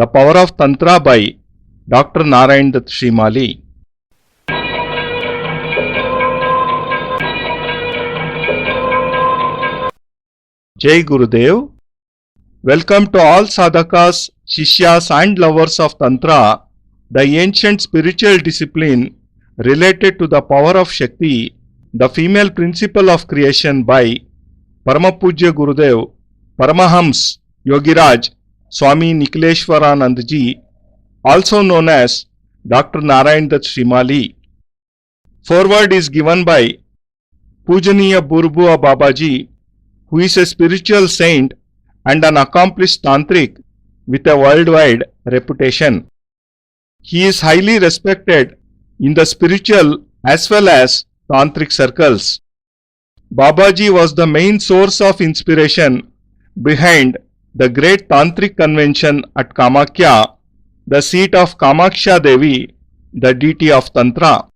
The Power of Tantra by Dr. Narayan Dutt Shrimali. Jai Gurudev. Welcome to all sadhakas, shishyas and lovers of Tantra, the ancient spiritual discipline related to the power of Shakti, the female principle of creation by Paramapujya Gurudev, Paramahams Yogiraj Swami Nikhileshwaranandji, also known as Dr. Narayan Dutt Shrimali. Foreword is given by Pujaniya Burbua Babaji, who is a spiritual saint and an accomplished tantric with a worldwide reputation. He is highly respected in the spiritual as well as tantric circles. Babaji was the main source of inspiration behind the great tantric convention at Kamakhya, the seat of Kamakhya Devi, the deity of Tantra.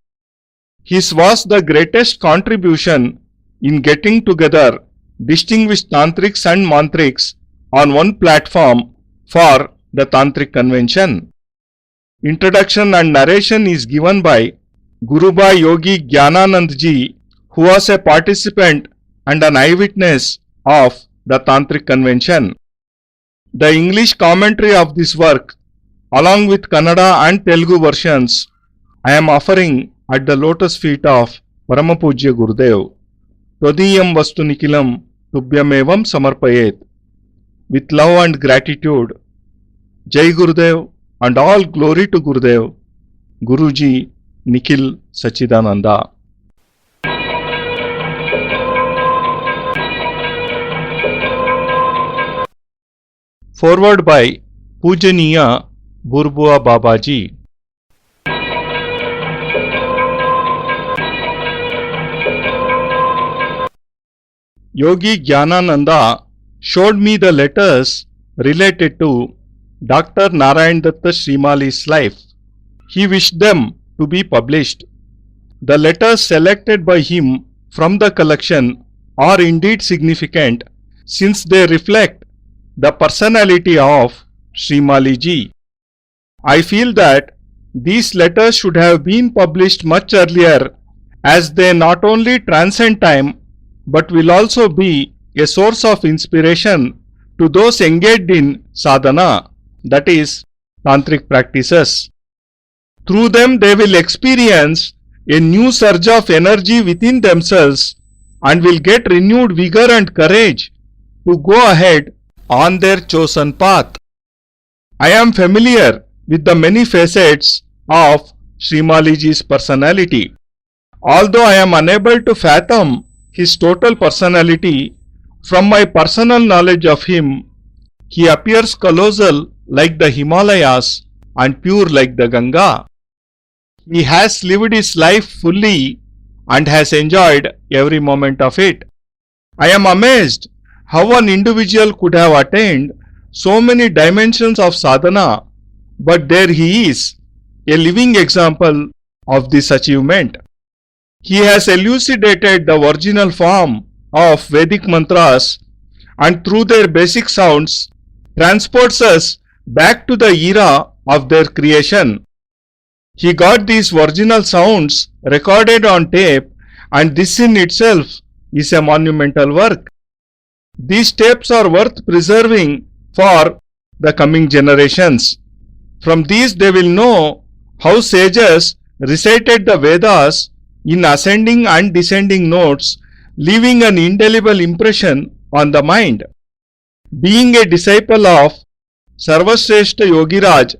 His was the greatest contribution in getting together distinguished tantrics and mantrics on one platform for the tantric convention. Introduction and narration is given by Gurubai Yogi Gyananandji, who was a participant and an eyewitness of the tantric convention. The English commentary of this work, along with Kannada and Telugu versions, I am offering at the lotus feet of Paramapujya Gurudev. Todiyam vastu nikilam tubhyamevam samarpayet. With love and gratitude, Jai Gurudev and all glory to Gurudev, Guruji Nikhil Sachidananda. Foreword by Pujaniya Burbua Babaji. Yogi Gyanananda showed me the letters related to Dr. Narayan Dutt Shrimali's life. He wished them to be published. The letters selected by him from the collection are indeed significant, since they reflect the personality of Shrimali ji. I feel that these letters should have been published much earlier, as they not only transcend time but will also be a source of inspiration to those engaged in sadhana, that is, tantric practices. Through them they will experience a new surge of energy within themselves and will get renewed vigor and courage to go ahead on their chosen path. I am familiar with the many facets of Shrimaliji's personality. Although I am unable to fathom his total personality, from my personal knowledge of him, he appears colossal like the Himalayas and pure like the Ganga. He has lived his life fully and has enjoyed every moment of it. I am amazed how an individual could have attained so many dimensions of sadhana, but there he is, a living example of this achievement. He has elucidated the original form of Vedic mantras and through their basic sounds transports us back to the era of their creation. He got these original sounds recorded on tape, and this in itself is a monumental work. These tapes are worth preserving for the coming generations. From these they will know how sages recited the Vedas in ascending and descending notes, leaving an indelible impression on the mind. Being a disciple of Sarvashrestha Yogiraj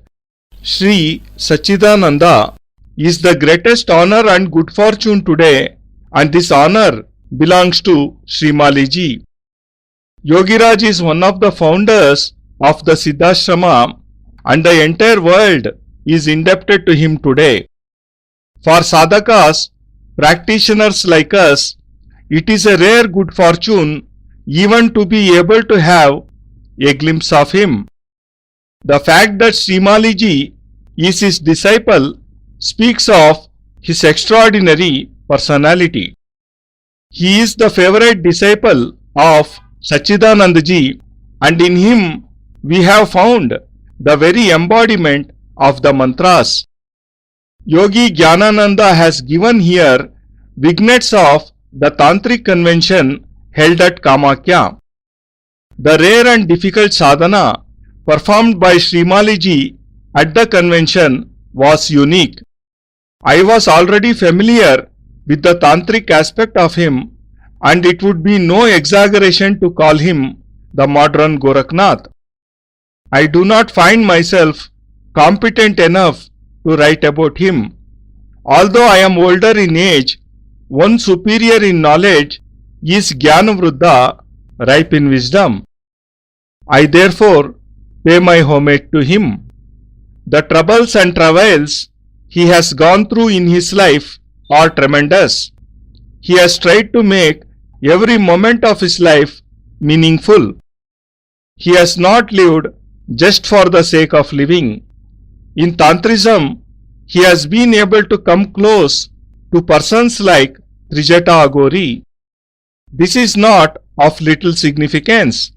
Sri Sachidananda is the greatest honor and good fortune today, and this honor belongs to Shrimali ji. Yogiraj is one of the founders of the Siddhashrama, and the entire world is indebted to him today. For sadhakas, practitioners like us, it is a rare good fortune even to be able to have a glimpse of him. The fact that Shrimali ji is his disciple speaks of his extraordinary personality. He is the favorite disciple of Sachidananda ji, and in him we have found the very embodiment of the mantras. Yogi Jnanananda has given here vignettes of the Tantric convention held at Kamakhya. The rare and difficult sadhana performed by Srimali ji at the convention was unique. I was already familiar with the Tantric aspect of him, and it would be no exaggeration to call him the modern Gorakhnath. I do not find myself competent enough to write about him. Although I am older in age, one superior in knowledge is Jnanavruddha, ripe in wisdom. I therefore pay my homage to him. The troubles and travails he has gone through in his life are tremendous. He has tried to make every moment of his life meaningful. He has not lived just for the sake of living. In Tantrism, he has been able to come close to persons like Trijata Agori. This is not of little significance.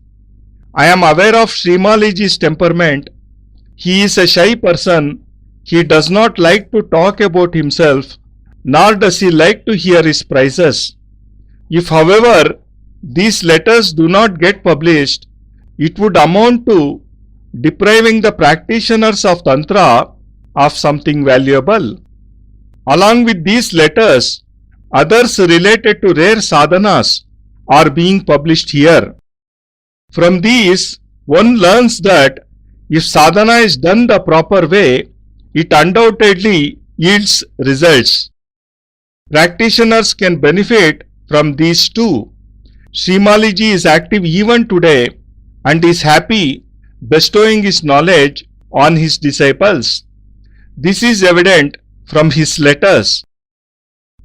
I am aware of Srimaliji's temperament. He is a shy person. He does not like to talk about himself, nor does he like to hear his praises. If, however, these letters do not get published, it would amount to depriving the practitioners of Tantra of something valuable. Along with these letters, others related to rare sadhanas are being published here. From these, one learns that if sadhana is done the proper way, it undoubtedly yields results. Practitioners can benefit from these too. Srimaliji is active even today and is happy bestowing his knowledge on his disciples. This is evident from his letters.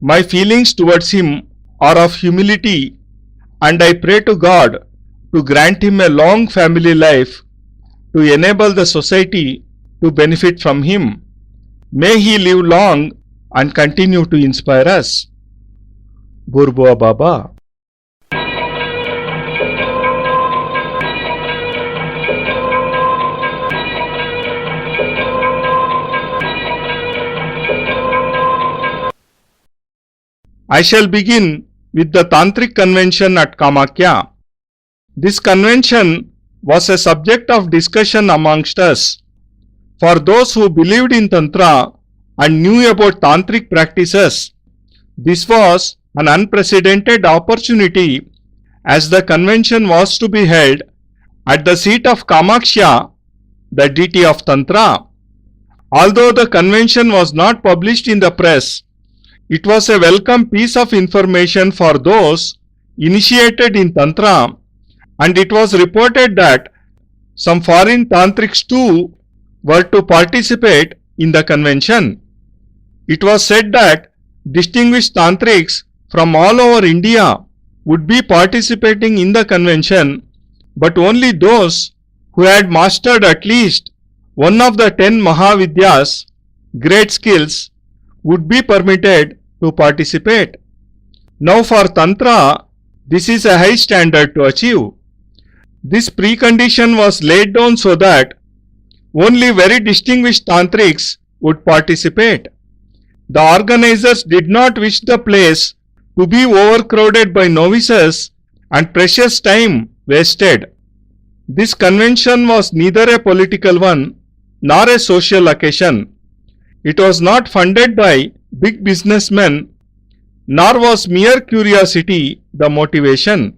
My feelings towards him are of humility, and I pray to God to grant him a long family life to enable the society to benefit from him. May he live long and continue to inspire us. Burbua Baba. I shall begin with the Tantric convention at Kamakhya. This convention was a subject of discussion amongst us. For those who believed in Tantra and knew about Tantric practices, this was an unprecedented opportunity, as the convention was to be held at the seat of Kamakhya, the deity of Tantra. Although the convention was not published in the press, it was a welcome piece of information for those initiated in Tantra, and it was reported that some foreign Tantrics too were to participate in the convention. It was said that distinguished Tantrics from all over India would be participating in the convention, but only those who had mastered at least one of the 10 Mahavidyas, great skills, would be permitted to participate. Now for Tantra, this is a high standard to achieve. This precondition was laid down so that only very distinguished Tantrics would participate. The organizers did not wish the place to be overcrowded by novices and precious time wasted. This convention was neither a political one nor a social occasion. It was not funded by big businessmen, nor was mere curiosity the motivation.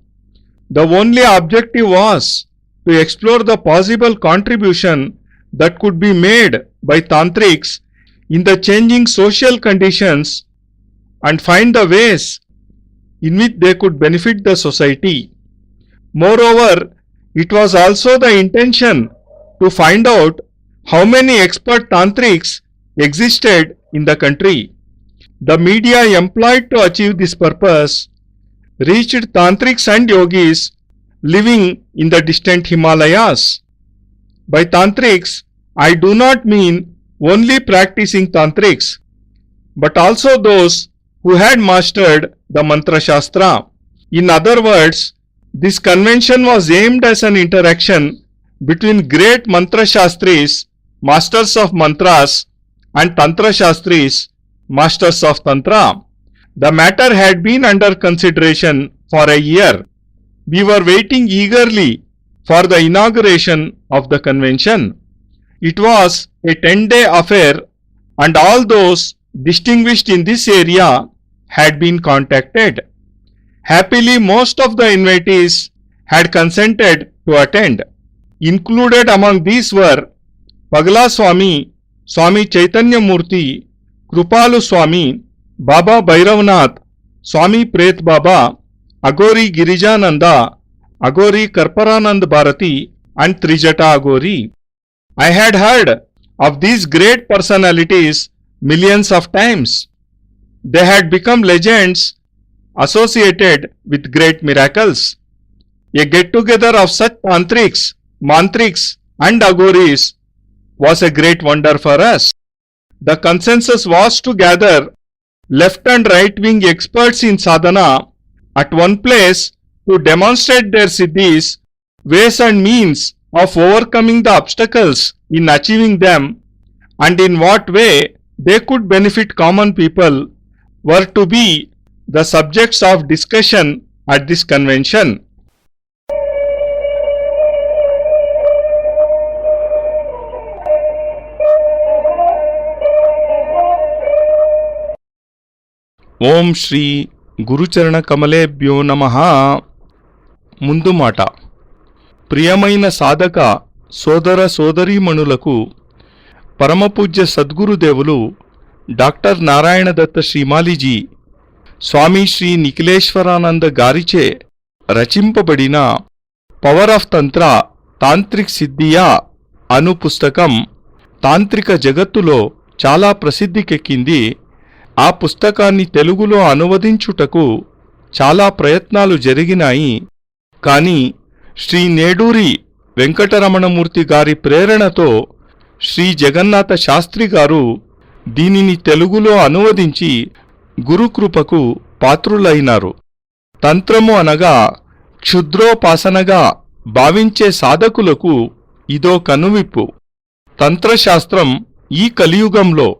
The only objective was to explore the possible contribution that could be made by Tantrics in the changing social conditions and find the ways in which they could benefit the society. Moreover, it was also the intention to find out how many expert Tantrics existed in the country. The media employed to achieve this purpose reached Tantrics and Yogis living in the distant Himalayas. By Tantrics, I do not mean only practicing Tantrics, but also those who had mastered the Mantra Shastra. In other words, this convention was aimed as an interaction between great Mantra Shastris, masters of mantras, and Tantra Shastris, masters of Tantra. The matter had been under consideration for a year. We were waiting eagerly for the inauguration of the convention. It was a 10-day affair, and all those distinguished in this area had been contacted. Happily, most of the invitees had consented to attend. Included among these were Pagala Swami, Swami Chaitanya Murti, Krupalu Swami, Baba Bhairavnath, Swami Pret Baba, Agori Girijananda, Agori Karparanand Bharati, and Trijata Agori. I had heard of these great personalities millions of times. They had become legends associated with great miracles. A get-together of such tantrics, mantriks, and agoris was a great wonder for us. The consensus was to gather left and right wing experts in sadhana at one place to demonstrate their siddhis, ways and means of overcoming the obstacles in achieving them, and in what way they could benefit common people were to be the subjects of discussion at this convention. ఓం శ్రీ గురుచరణ కమలేభ్యో నమః. ముందు మాట. ప్రియమైన సాధక సోదర సోదరీమణులకు పరమపూజ్య సద్గురుదేవులు doctor Narayan Dutt Shrimaliji Swami Shri Nikhileshwaranand గారిచే రచింపబడిన పవర్ ఆఫ్ తంత్ర తాంత్రిక్ సిద్ధియా అను పుస్తకం తాంత్రిక జగత్తులో చాలా ప్రసిద్ధికెక్కింది. ఆ పుస్తకాన్ని తెలుగులో అనువదించుటకు చాలా ప్రయత్నాలు జరిగినాయి. కానీ శ్రీ నేడూరి వెంకటరమణమూర్తి గారి ప్రేరణతో శ్రీ జగన్నాథ శాస్త్రి గారు దీనిని తెలుగులో అనువదించి గురుకృపకు పాత్రులైనారు. తంత్రము అనగా క్షుద్రోపాసనగా భావించే సాధకులకు ఇదో కనువిప్పు. తంత్రశాస్త్రం ఈ కలియుగంలో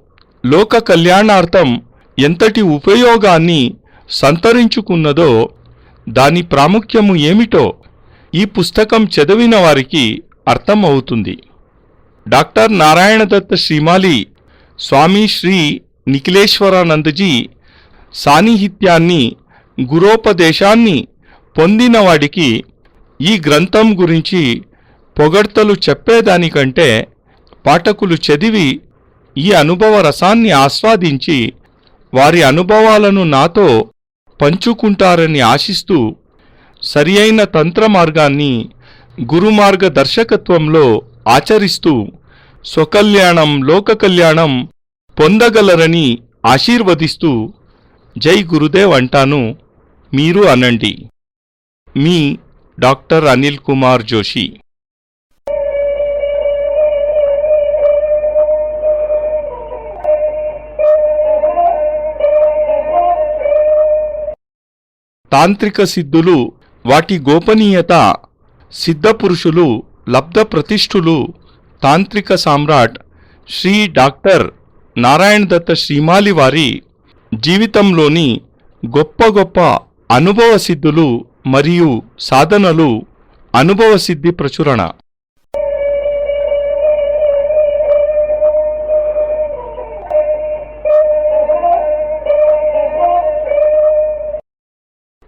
లోక కళ్యాణార్థం ఎంతటి ఉపయోగాన్ని సంతరించుకున్నదో, దాని ప్రాముఖ్యము ఏమిటో ఈ పుస్తకం చదివిన వారికి అర్థమవుతుంది. డాక్టర్ నారాయణ దత్త శ్రీమాలి స్వామి శ్రీ నిఖిలేశ్వరానందజీ సాన్నిహిత్యాన్ని, గురోపదేశాన్ని పొందినవాడికి ఈ గ్రంథం గురించి పొగడ్తలు చెప్పేదానికంటే పాఠకులు చదివి ఈ అనుభవ రసాన్ని ఆస్వాదించి వారి అనుభవాలను నాతో పంచుకుంటారని ఆశిస్తూ, సరియైన తంత్ర మార్గాన్ని గురుమార్గ దర్శకత్వంలో ఆచరిస్తూ స్వకల్యాణం లోక కళ్యాణం పొందగలరని ఆశీర్వదిస్తూ జై గురుదేవ్ అంటాను. మీరు అనండి. మీ డాక్టర్ అనిల్ కుమార్ జోషి. తాంత్రిక సిద్ధులు, వాటి గోపనీయత, సిద్ధపురుషులు, లబ్ధ ప్రతిష్ఠులు, తాంత్రిక సామ్రాట్ శ్రీ డాక్టర్ నారాయణ దత్త శ్రీమాలి వారి జీవితంలోని గొప్ప గొప్ప అనుభవ సిద్ధులు మరియు సాధనలు, అనుభవ సిద్ధి ప్రచురణ.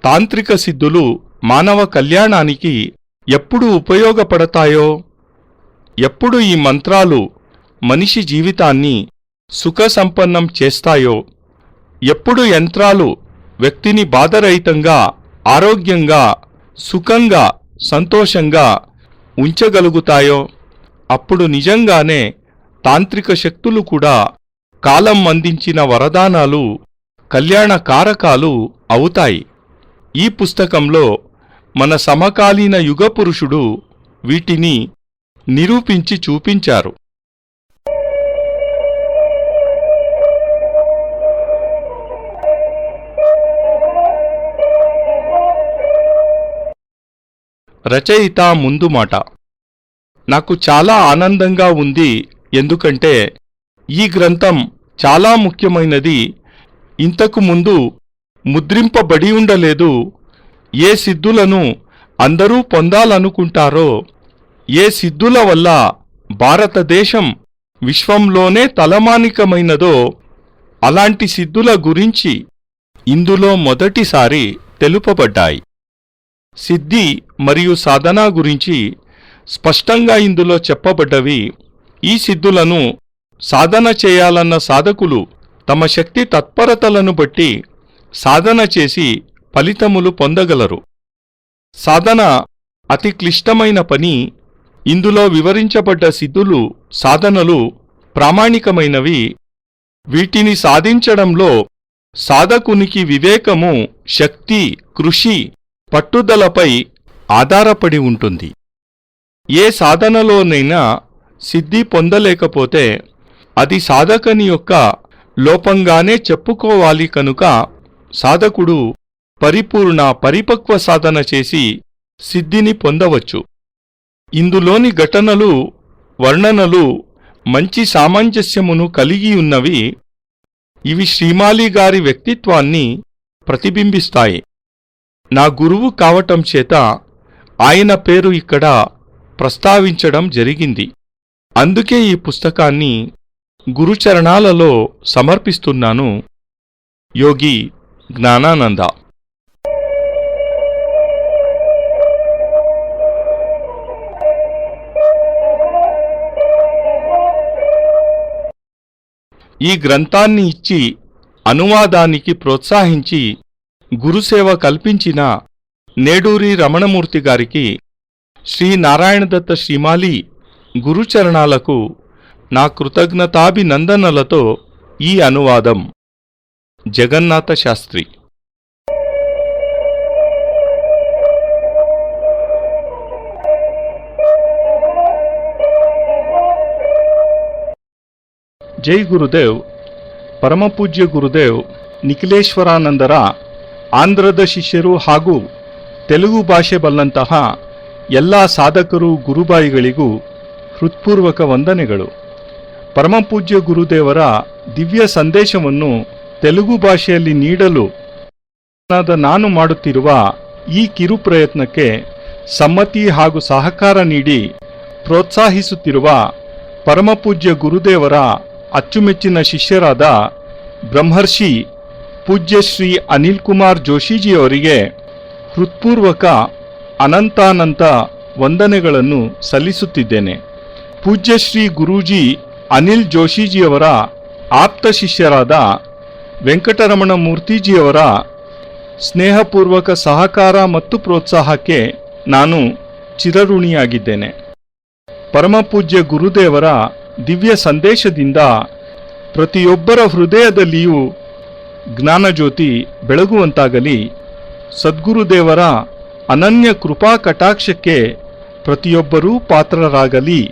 తాంత్రిక సిద్ధులు మానవ కళ్యాణానికి ఎప్పుడు ఉపయోగపడతాయో, ఎప్పుడు ఈ మంత్రాలు మనిషి జీవితాన్ని సుఖసంపన్నం చేస్తాయో, ఎప్పుడు యంత్రాలు వ్యక్తిని బాధరహితంగా, ఆరోగ్యంగా, సుఖంగా, సంతోషంగా ఉంచగలుగుతాయో, అప్పుడు నిజంగానే తాంత్రిక శక్తులు కూడా కాలం అందించిన వరదానాలు, కళ్యాణ కారకాలు అవుతాయి. ఈ పుస్తకంలో మన సమకాలీన యుగపురుషుడు వీటిని నిరూపించి చూపించారు. రచయిత ముందు మాట. నాకు చాలా ఆనందంగా ఉంది. ఎందుకంటే ఈ గ్రంథం చాలా ముఖ్యమైనది. ఇంతకు ముందు ముద్రింపబడి ఉండలేదు. ఏ సిద్ధులను అందరూ పొందాలనుకుంటారో, ఏ సిద్ధుల వల్ల భారతదేశం విశ్వంలోనే తలమానికమైనదో అలాంటి సిద్ధుల గురించి ఇందులో మొదటిసారి తెలుపబడ్డాయి. సిద్ధి మరియు సాధన గురించి స్పష్టంగా ఇందులో చెప్పబడ్డవి. ఈ సిద్ధులను సాధన చేయాలన్న సాధకులు తమ శక్తి తత్పరతలను బట్టి సాధన చేసి ఫలితములు పొందగలరు. సాధన అతి క్లిష్టమైన పని. ఇందులో వివరించబడ్డ సిద్ధులు, సాధనలు ప్రామాణికమైనవి. వీటిని సాధించడంలో సాధకునికి వివేకము, శక్తి, కృషి, పట్టుదలపై ఆధారపడి ఉంటుంది. ఏ సాధనలోనైనా సిద్ధి పొందలేకపోతే అది సాధకుని యొక్క లోపంగానే చెప్పుకోవాలి. కనుక సాధకుడు పరిపక్వ సాధన చేసి సిద్ధిని పొందవచ్చు. ఇందులోని ఘటనలు, వర్ణనలు మంచి సామంజస్యమును కలిగి ఉన్నవి. ఇవి శ్రీమాలి గారి వ్యక్తిత్వాన్ని ప్రతిబింబిస్తాయి. నా గురువు కావటం చేత ఆయన పేరు ఇక్కడ ప్రస్తావించడం జరిగింది. అందుకే ఈ పుస్తకాన్ని గురుచరణాలలో సమర్పిస్తున్నాను. యోగి జ్ఞానానంద. ఈ గ్రంథాన్ని ఇచ్చి అనువాదానికి ప్రోత్సహించి గురుసేవ కల్పించిన నేడూరి రమణమూర్తి గారికి, శ్రీ నారాయణదత్త శ్రీమాలి గురుచరణాలకు నా కృతజ్ఞతాభినందనలతో ఈ అనువాదం. జగన్నాథ శాస్త్రి. ಜೈ ಗುರುದೇವ್. ಪರಮಪೂಜ್ಯ ಗುರುದೇವ್ ನಿಖಿಲೇಶ್ವರಾನಂದರ ಆಂಧ್ರದ ಶಿಷ್ಯರು ಹಾಗೂ ತೆಲುಗು ಭಾಷೆ ಬಲ್ಲಂತಹ ಎಲ್ಲ ಸಾಧಕರು, ಗುರುಬಾಯಿಗಳಿಗೂ ಹೃತ್ಪೂರ್ವಕ ವಂದನೆಗಳು. ಪರಮಪೂಜ್ಯ ಗುರುದೇವರ ದಿವ್ಯ ಸಂದೇಶವನ್ನು ತೆಲುಗು ಭಾಷೆಯಲ್ಲಿ ನೀಡಲು ನಾನು ಮಾಡುತ್ತಿರುವ ಈ ಕಿರು ಪ್ರಯತ್ನಕ್ಕೆ ಸಮ್ಮತಿ ಹಾಗೂ ಸಹಕಾರ ನೀಡಿ ಪ್ರೋತ್ಸಾಹಿಸುತ್ತಿರುವ ಪರಮಪೂಜ್ಯ ಗುರುದೇವರ ಅಚ್ಚುಮೆಚ್ಚಿನ ಶಿಷ್ಯರಾದ ಬ್ರಹ್ಮರ್ಷಿ ಪೂಜ್ಯ ಶ್ರೀ ಅನಿಲ್ ಕುಮಾರ್ ಜೋಶಿಜಿಯವರಿಗೆ ಹೃತ್ಪೂರ್ವಕ ಅನಂತಾನಂತ ವಂದನೆಗಳನ್ನು ಸಲ್ಲಿಸುತ್ತಿದ್ದೇನೆ. ಪೂಜ್ಯ ಶ್ರೀ ಗುರೂಜಿ ಅನಿಲ್ ಜೋಶಿಜಿಯವರ ಆಪ್ತ ಶಿಷ್ಯರಾದ ವೆಂಕಟರಮಣ ಮೂರ್ತಿಜಿಯವರ ಸ್ನೇಹಪೂರ್ವಕ ಸಹಕಾರ ಮತ್ತು ಪ್ರೋತ್ಸಾಹಕ್ಕೆ ನಾನು ಚಿರಋಣಿಯಾಗಿದ್ದೇನೆ. ಪರಮಪೂಜ್ಯ ಗುರುದೇವರ ದಿವ್ಯ ಸಂದೇಶದಿಂದ ಪ್ರತಿಯೊಬ್ಬರ ಹೃದಯದಲ್ಲಿಯೂ ಜ್ಞಾನಜ್ಯೋತಿ ಬೆಳಗುವಂತಾಗಲಿ. ಸದ್ಗುರುದೇವರ ಅನನ್ಯ ಕೃಪಾ ಕಟಾಕ್ಷಕ್ಕೆ ಪ್ರತಿಯೊಬ್ಬರೂ ಪಾತ್ರರಾಗಲಿ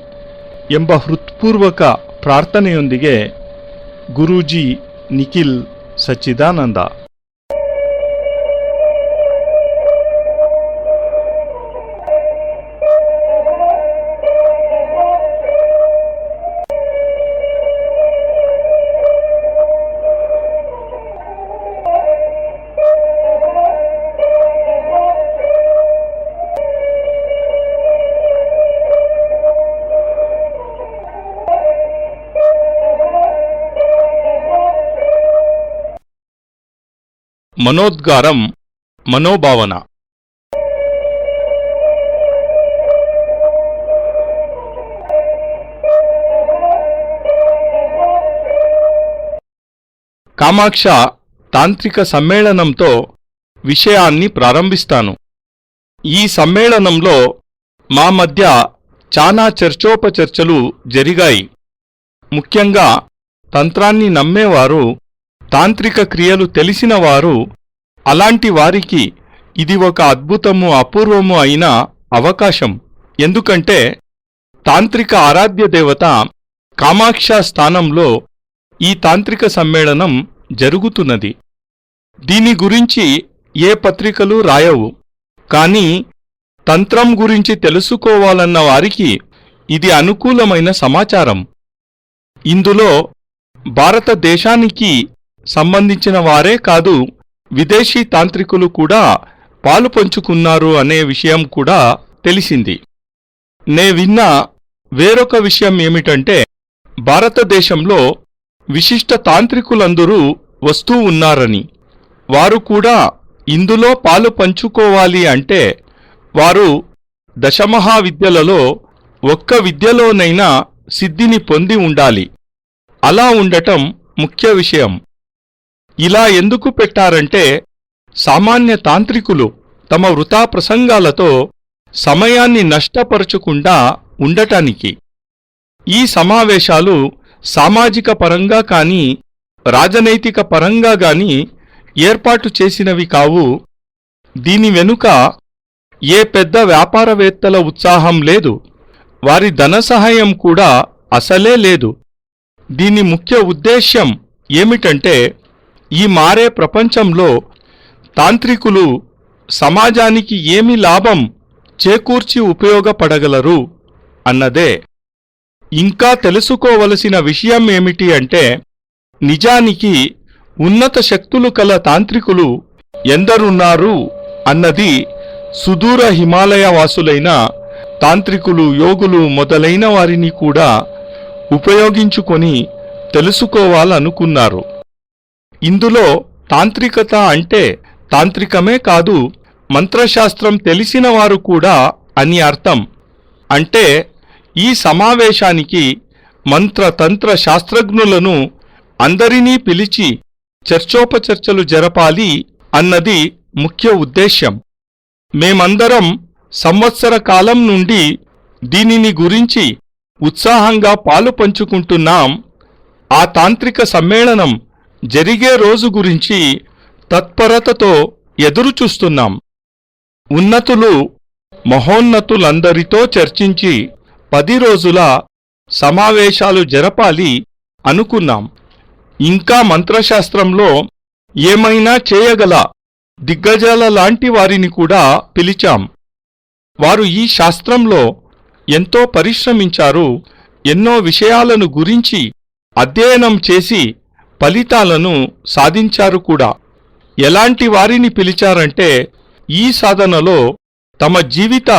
ಎಂಬ ಹೃತ್ಪೂರ್ವಕ ಪ್ರಾರ್ಥನೆಯೊಂದಿಗೆ ಗುರೂಜಿ ನಿಖಿಲ್ ಸಚ್ಚಿದಾನಂದ. మనోద్గారం, మనోభావన. కామాక్ష తాంత్రిక సమ్మేళనంతో విషయాన్ని ప్రారంభిస్తాను. ఈ సమ్మేళనంలో మా మధ్య చాలా చర్చోపచర్చలు జరిగాయి. ముఖ్యంగా తంత్రాన్ని నమ్మేవారు, తాంత్రిక క్రియలు తెలిసినవారు, అలాంటి వారికి ఇది ఒక అద్భుతము, అపూర్వము అయిన అవకాశం. ఎందుకంటే తాంత్రిక ఆరాధ్య దేవత కామాక్ష స్థానంలో ఈ తాంత్రిక సమ్మేళనం జరుగుతున్నది. దీని గురించి ఏ పత్రికలు రాయవు. కానీ తంత్రం గురించి తెలుసుకోవాలన్న వారికి ఇది అనుకూలమైన సమాచారం. ఇందులో భారతదేశానికి సంబంధించిన వారే కాదు, విదేశీ తాంత్రికులు కూడా పాలు పంచుకున్నారు అనే విషయం కూడా తెలిసింది. నే విన్న వేరొక విషయం ఏమిటంటే, భారతదేశంలో విశిష్ట తాంత్రికులందరూ వస్తూ ఉన్నారని. వారు కూడా ఇందులో పాలు పంచుకోవాలి అంటే వారు దశమహావిద్యలలో ఒక్క విద్యలోనైనా సిద్ధిని పొంది ఉండాలి. అలా ఉండటం ముఖ్య విషయం. ఇలా ఎందుకు పెట్టారంటే, సామాన్య తాంత్రికులు తమ వృథా ప్రసంగాలతో సమయాన్ని నష్టపరచకుండా ఉండటానికి. ఈ సమావేశాలు సామాజిక పరంగా కానీ రాజనైతిక పరంగా గాని ఏర్పాటు చేసినవి కావు. దీని వెనుక ఏ పెద్ద వ్యాపారవేత్తల ఉత్సాహం లేదు, వారి ధన సహాయం కూడా అసలే లేదు. దీని ముఖ్య ఉద్దేశ్యం ఏమిటంటే, ఈ మారే ప్రపంచంలో తాంత్రికులు సమాజానికి ఏమి లాభం చేకూర్చి ఉపయోగపడగలరు అన్నదే. ఇంకా తెలుసుకోవలసిన విషయం ఏమిటి అంటే, నిజానికి ఉన్నత శక్తులు కల తాంత్రికులు ఎందరున్నారు అన్నది సుదూర హిమాలయవాసులైన తాంత్రికులు, యోగులు మొదలైన వారిని కూడా ఉపయోగించుకొని తెలుసుకోవాలనుకున్నారు. ఇందులో తాంత్రికత అంటే తాంత్రికమే కాదు, మంత్రశాస్త్రం తెలిసిన వారు కూడా అని అర్థం. అంటే ఈ సమావేశానికి మంత్రతంత్ర శాస్త్రజ్ఞులను అందరినీ పిలిచి చర్చోపచర్చలు జరపాలి అన్నది ముఖ్య ఉద్దేశ్యం. మేమందరం సంవత్సర కాలం నుండి దీనిని గురించి ఉత్సాహంగా పాలు పంచుకుంటున్నాం. ఆ తాంత్రిక సమ్మేళనం జరిగే రోజు గురించి తత్పరతతో ఎదురుచూస్తున్నాం. ఉన్నతులు మహోన్నతులందరితో చర్చించి 10 రోజుల సమావేశాలు జరపాలి అనుకున్నాం. ఇంకా మంత్రశాస్త్రంలో ఏమైనా చేయగల దిగ్గజాల లాంటి వారిని కూడా పిలిచాం. వారు ఈ శాస్త్రంలో ఎంతో పరిశ్రమించారు. ఎన్నో విషయాలను గురించి అధ్యయనం చేసి ఫలితాలను సాధించారు కూడా. ఎలాంటి వారిని పిలిచారంటే, ఈ సాధనలో తమ జీవిత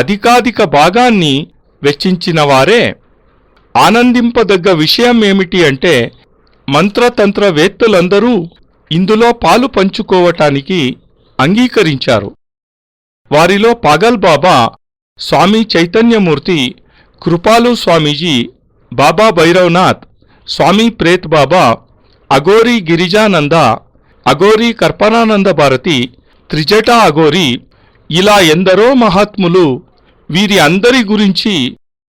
అధికాధిక భాగాన్ని వెచ్చించిన వారే. ఆనందింపదగ్గ విషయం ఏమిటి అంటే, మంత్రతంత్రవేత్తలందరూ ఇందులో పాలు పంచుకోవటానికి అంగీకరించారు. వారిలో పాగల్ బాబా, స్వామి చైతన్యమూర్తి, కృపాలు స్వామీజీ, బాబా భైరవనాథ్, స్వామి ప్రేత్ బాబా, అఘోరీ గిరిజానంద, అఘోరీ కల్పనానంద భారతి, త్రిజటా అఘోరీ, ఇలా ఎందరో మహాత్ములు. వీరి అందరి గురించి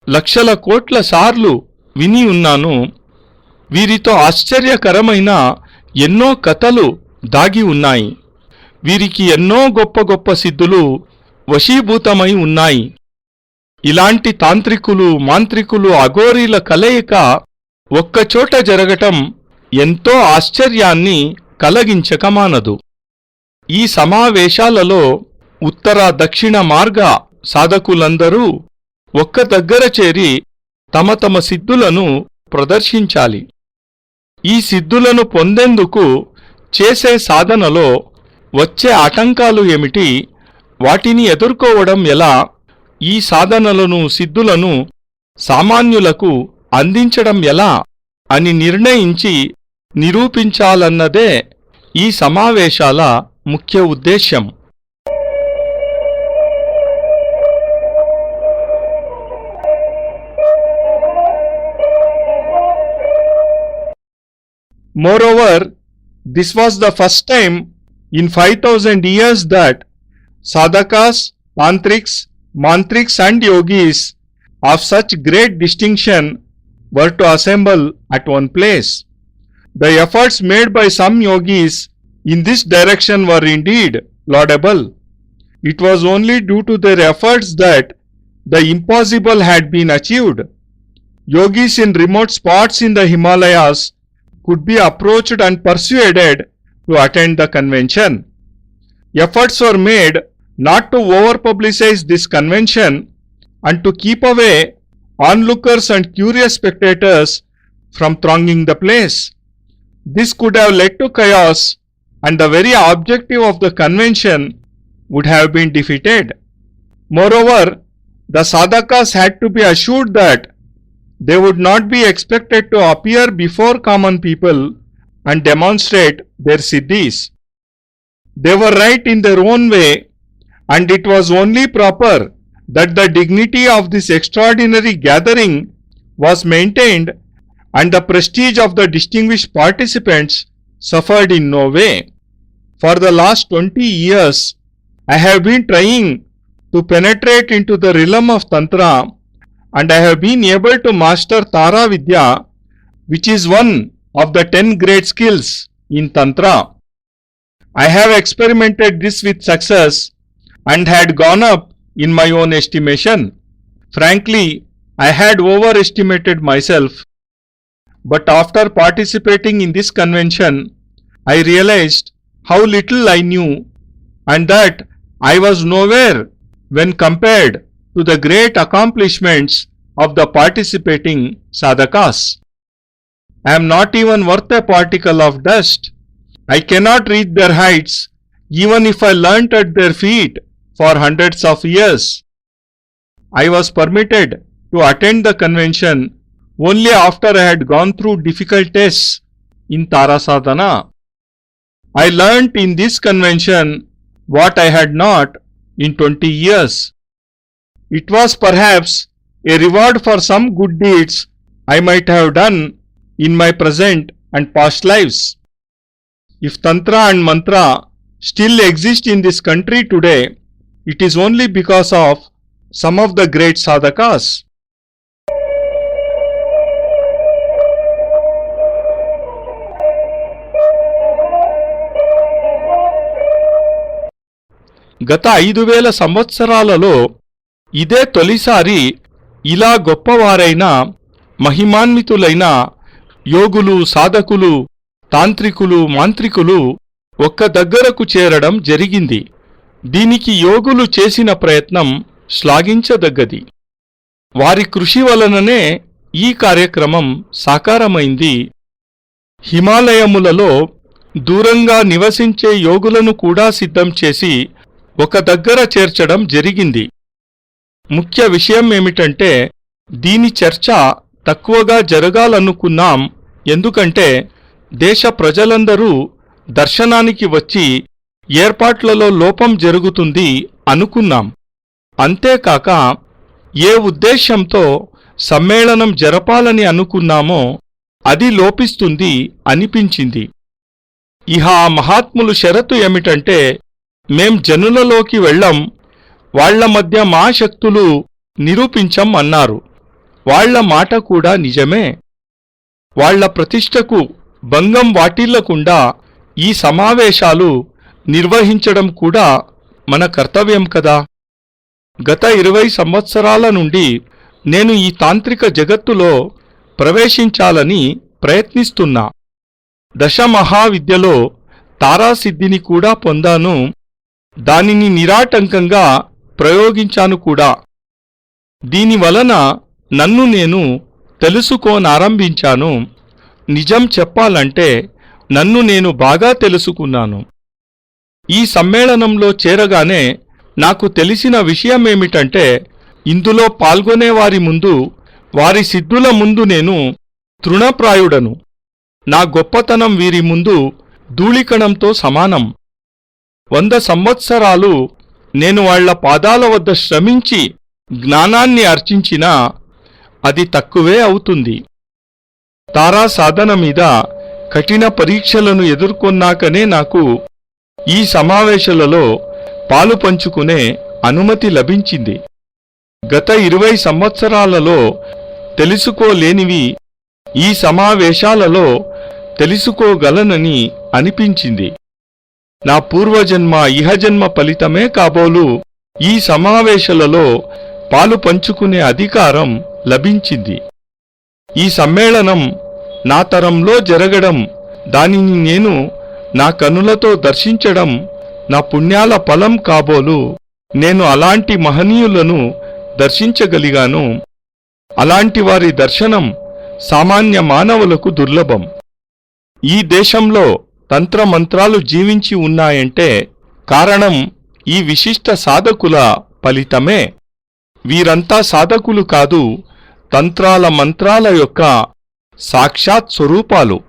లక్షల కోట్ల సార్లు విని ఉన్నాను. వీరితో ఆశ్చర్యకరమైన ఎన్నో కథలు దాగి ఉన్నాయి. వీరికి ఎన్నో గొప్ప గొప్ప సిద్ధులు వశీభూతమై ఉన్నాయి. ఇలాంటి తాంత్రికులు, మాంత్రికులు, అఘోరీల కలయిక ఒక్కచోట జరగటం ఎంతో ఆశ్చర్యాన్ని కలిగించకమానదు. ఈ సమావేశాలలో ఉత్తర దక్షిణ మార్గ సాధకులందరూ ఒక్క దగ్గర చేరి తమ తమ సిద్ధులను ప్రదర్శించాలి. ఈ సిద్ధులను పొందేందుకు చేసే సాధనలో వచ్చే ఆటంకాలు ఏమిటి, వాటిని ఎదుర్కోవడం ఎలా, ఈ సాధనలను, సిద్ధులను సామాన్యులకు అందించడం ఎలా అని నిర్ణయించి నిరూపించాలన్నదే ఈ సమావేశాల ముఖ్య ఉద్దేశ్యం. Moreover, this was the first time in 5000 years that sadhakas, tantrics, mantriks and yogis of such great distinction were to assemble at one place. The efforts made by some yogis in this direction were indeed laudable. It was only due to their efforts that the impossible had been achieved. Yogis in remote spots in the Himalayas could be approached and persuaded to attend the convention. Efforts were made not to over-publicize this convention and to keep away onlookers and curious spectators from thronging the place. This could have led to chaos, and the very objective of the convention would have been defeated. Moreover, the sadhakas had to be assured that they would not be expected to appear before common people and demonstrate their siddhis. They were right in their own way, and it was only proper that the dignity of this extraordinary gathering was maintained and the prestige of the distinguished participants suffered in no way. For the last 20 years, I have been trying to penetrate into the realm of Tantra, and I have been able to master Tara Vidya, which is one of the 10 great skills in Tantra. I have experimented this with success and had gone up in my own estimation. Frankly, I had overestimated myself. But after participating in this convention, I realized how little I knew and that I was nowhere when compared to the great accomplishments of the participating sadhakas. I am not even worth a particle of dust. I cannot reach their heights even if I learnt at their feet for hundreds of years. I was permitted to attend the convention only after I had gone through difficult tests in Tara Sadhana. I learnt in this convention what I had not in 20 years. It was perhaps a reward for some good deeds I might have done in my present and past lives. If Tantra and Mantra still exist in this country today, it is only because of some of the great sadhakas. గత 5000 సంవత్సరాలలో ఇదే తొలిసారి ఇలా గొప్పవారైన మహిమాన్వితులైన యోగులు, సాధకులు, తాంత్రికులు, మాంత్రికులు ఒక్క దగ్గరకు చేరడం జరిగింది. దీనికి యోగులు చేసిన ప్రయత్నం శ్లాఘించదగ్గది. వారి కృషి వలననే ఈ కార్యక్రమం సాకారమైంది. హిమాలయములలో దూరంగా నివసించే యోగులను కూడా సిద్ధం చేసి ఒక దగ్గర చేర్చడం జరిగింది. ముఖ్య విషయం ఏమిటంటే దీని చర్చ తక్కువగా జరగాలనుకున్నాం. ఎందుకంటే దేశ ప్రజలందరూ దర్శనానికి వచ్చి ఏర్పాట్లలో లోపం జరుగుతుంది అనుకున్నాం. అంతేకాక ఏ ఉద్దేశ్యంతో సమ్మేళనం జరపాలని అనుకున్నామో అది లోపిస్తుంది అనిపించింది. ఇహ ఆ మహాత్ములు షరతు ఏమిటంటే మేం జనులలోకి వెళ్ళం, వాళ్ల మధ్య మా శక్తులు నిరూపించం అన్నారు. వాళ్ల మాట కూడా నిజమే. వాళ్ల ప్రతిష్టకు భంగం వాటిల్లకుండా ఈ సమావేశాలు నిర్వహించడం కూడా మన కర్తవ్యం కదా. గత 20 సంవత్సరాల నుండి నేను ఈ తాంత్రిక జగత్తులో ప్రవేశించాలని ప్రయత్నిస్తున్నా. దశమహావిద్యలో తారాసిద్ధిని కూడా పొందాను. దానిని నిరాటంకంగా ప్రయోగించాను కూడా. దీనివలన నన్ను నేను తెలుసుకోనారంభించాను. నిజం చెప్పాలంటే నన్ను నేను బాగా తెలుసుకున్నాను. ఈ సమ్మేళనంలో చేరగానే నాకు తెలిసిన విషయమేమిటంటే ఇందులో పాల్గొనేవారి ముందు, వారి సిద్ధుల ముందు నేను తృణప్రాయుడను. నా గొప్పతనం వీరి ముందు ధూళికణంతో సమానం. 100 సంవత్సరాలు నేను వాళ్ల పాదాల వద్ద శ్రమించి జ్ఞానాన్ని అర్చించినా అది తక్కువే అవుతుంది. తారా సాధన మీద కఠిన పరీక్షలను ఎదుర్కొన్నాకనే నాకు ఈ సమావేశాలలో పాలు పంచుకునే అనుమతి లభించింది. గత 20 సంవత్సరాలలో తెలుసుకోలేనివి ఈ సమావేశాలలో తెలుసుకోగలనని అనిపించింది. నా పూర్వజన్మ ఇహజన్మ ఫలితమే కాబోలు ఈ సమావేశాలలో పాలు పంచుకునే అధికారం లభించింది. ఈ సమ్మేళనం నా తరంలో జరగడం, దానిని నేను నా కనులతో దర్శించడం నా పుణ్యాల ఫలం కాబోలు నేను అలాంటి మహనీయులను దర్శించగలిగాను. అలాంటి వారి దర్శనం సామాన్య మానవులకు దుర్లభం. ఈ దేశంలో తంత్రమంత్రాలు జీవించి ఉన్నాయంటే కారణం ఈ విశిష్ట సాధకుల ఫలితమే. వీరంతా సాధకులు కాదు, తంత్రాల మంత్రాల యొక్క సాక్షాత్ స్వరూపాలు.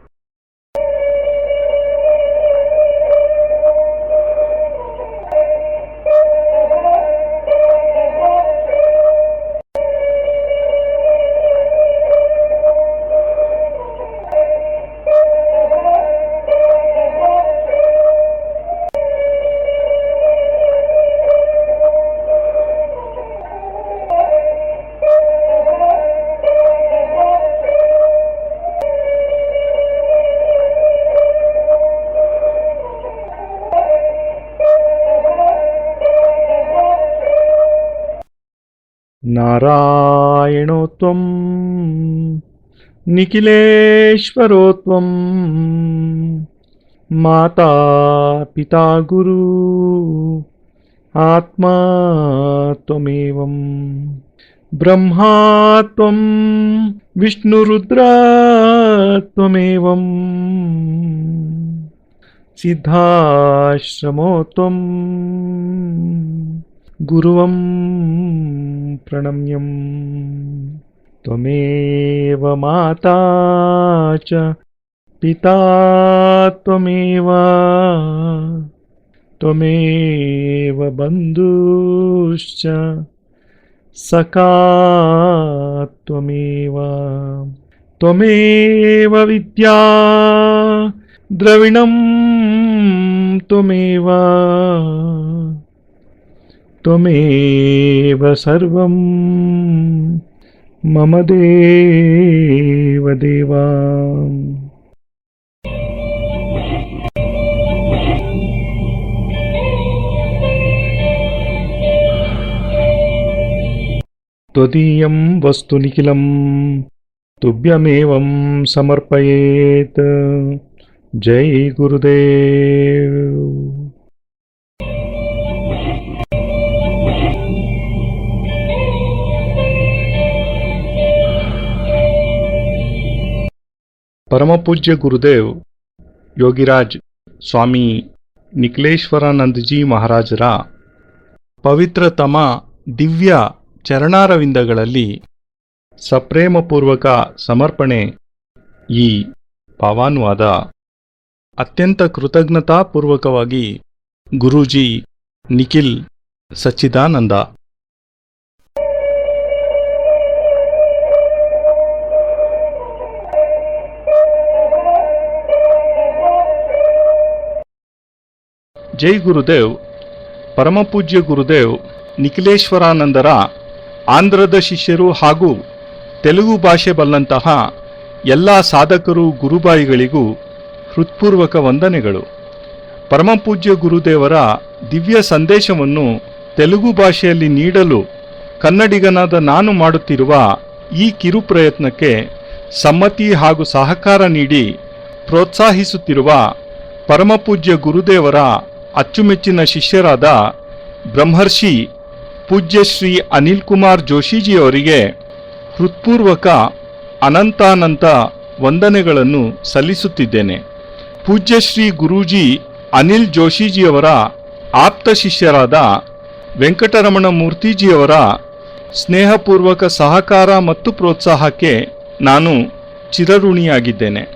నారాయణోత్వం నిఖిలేశ్వరోత్వం మాతా పితా గురు ఆత్మా త్వమేవం బ్రహ్మాత్వం విష్ణురుద్రత్వమేవం సిద్ధాశ్రమోత్వం గురువం ప్రణమ్యం త్వమేవ మాతా చ పితా త్వమేవ త్వమేవ బంధుశ్చ సఖా త్వమేవ త్వమేవ విద్యా ద్రవిణం త్వమేవ త్వమేవ సర్వం మమ దేవ దేవా. త్వదీయం వస్తు నిఖిలం తుభ్యమేవం సమర్పయేత్. జై గురుదేవ్. పరమపూజ్య గురుదేవ్ ಯೋಗಿರಾಜ್ ಸ್ವಾಮಿ ನಿಖಿಲೇಶ್ವರಾನಂದಜಿ ಮಹಾರಾಜರ ಪವಿತ್ರತಮ ದಿವ್ಯ ಚರಣಾರವಿಂದಗಳಲ್ಲಿ ಸಪ್ರೇಮಪೂರ್ವಕ ಸಮರ್ಪಣೆ ಈ ಪಾವಾನುವಾದ. ಅತ್ಯಂತ ಕೃತಜ್ಞತಾಪೂರ್ವಕವಾಗಿ ಗುರೂಜಿ ನಿಖಿಲ್ ಸಚ್ಚಿದಾನಂದ. ಜೈ ಗುರುದೇವ್. ಪರಮಪೂಜ್ಯ ಗುರುದೇವ್ ನಿಖಿಲೇಶ್ವರಾನಂದರ ಆಂಧ್ರದ ಶಿಷ್ಯರು ಹಾಗೂ ತೆಲುಗು ಭಾಷೆ ಬಲ್ಲಂತಹ ಎಲ್ಲ ಸಾಧಕರು ಗುರುಬಾಯಿಗಳಿಗೂ ಹೃತ್ಪೂರ್ವಕ ವಂದನೆಗಳು. ಪರಮಪೂಜ್ಯ ಗುರುದೇವರ ದಿವ್ಯ ಸಂದೇಶವನ್ನು ತೆಲುಗು ಭಾಷೆಯಲ್ಲಿ ನೀಡಲು ಕನ್ನಡಿಗನಾದ ನಾನು ಮಾಡುತ್ತಿರುವ ಈ ಕಿರು ಪ್ರಯತ್ನಕ್ಕೆ ಸಮ್ಮತಿ ಹಾಗೂ ಸಹಕಾರ ನೀಡಿ ಪ್ರೋತ್ಸಾಹಿಸುತ್ತಿರುವ ಪರಮಪೂಜ್ಯ ಗುರುದೇವರ ಅಚ್ಚುಮೆಚ್ಚಿನ ಶಿಷ್ಯರಾದ ಬ್ರಹ್ಮರ್ಷಿ ಪೂಜ್ಯ ಶ್ರೀ ಅನಿಲ್ ಕುಮಾರ್ ಜೋಶಿಜಿಯವರಿಗೆ ಹೃತ್ಪೂರ್ವಕ ಅನಂತಾನಂತ ವಂದನೆಗಳನ್ನು ಸಲ್ಲಿಸುತ್ತಿದ್ದೇನೆ. ಪೂಜ್ಯ ಶ್ರೀ ಗುರೂಜಿ ಅನಿಲ್ ಜೋಶಿಜಿಯವರ ಆಪ್ತ ಶಿಷ್ಯರಾದ ವೆಂಕಟರಮಣ ಮೂರ್ತಿಜಿಯವರ ಸ್ನೇಹಪೂರ್ವಕ ಸಹಕಾರ ಮತ್ತು ಪ್ರೋತ್ಸಾಹಕ್ಕೆ ನಾನು ಚಿರಋಣಿಯಾಗಿದ್ದೇನೆ.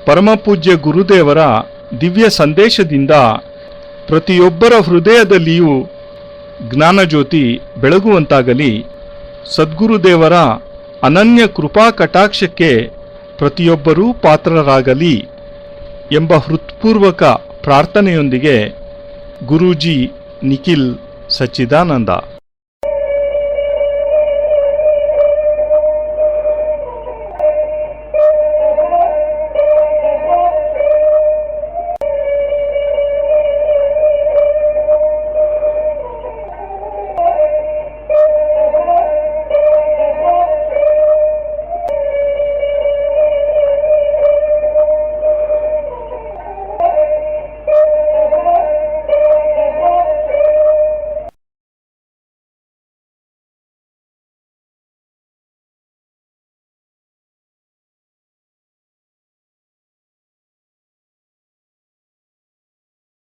ಪರಮಪೂಜ್ಯ ಗುರುದೇವರ ದಿವ್ಯ ಸಂದೇಶದಿಂದ ಪ್ರತಿಯೊಬ್ಬರ ಹೃದಯದಲ್ಲಿಯೂ ಜ್ಞಾನಜ್ಯೋತಿ ಬೆಳಗುವಂತಾಗಲಿ. ಸದ್ಗುರುದೇವರ ಅನನ್ಯ ಕೃಪಾ ಕಟಾಕ್ಷಕ್ಕೆ ಪ್ರತಿಯೊಬ್ಬರೂ ಪಾತ್ರರಾಗಲಿ ಎಂಬ ಹೃತ್ಪೂರ್ವಕ ಪ್ರಾರ್ಥನೆಯೊಂದಿಗೆ ಗುರೂಜಿ ನಿಖಿಲ್ ಸಚ್ಚಿದಾನಂದ.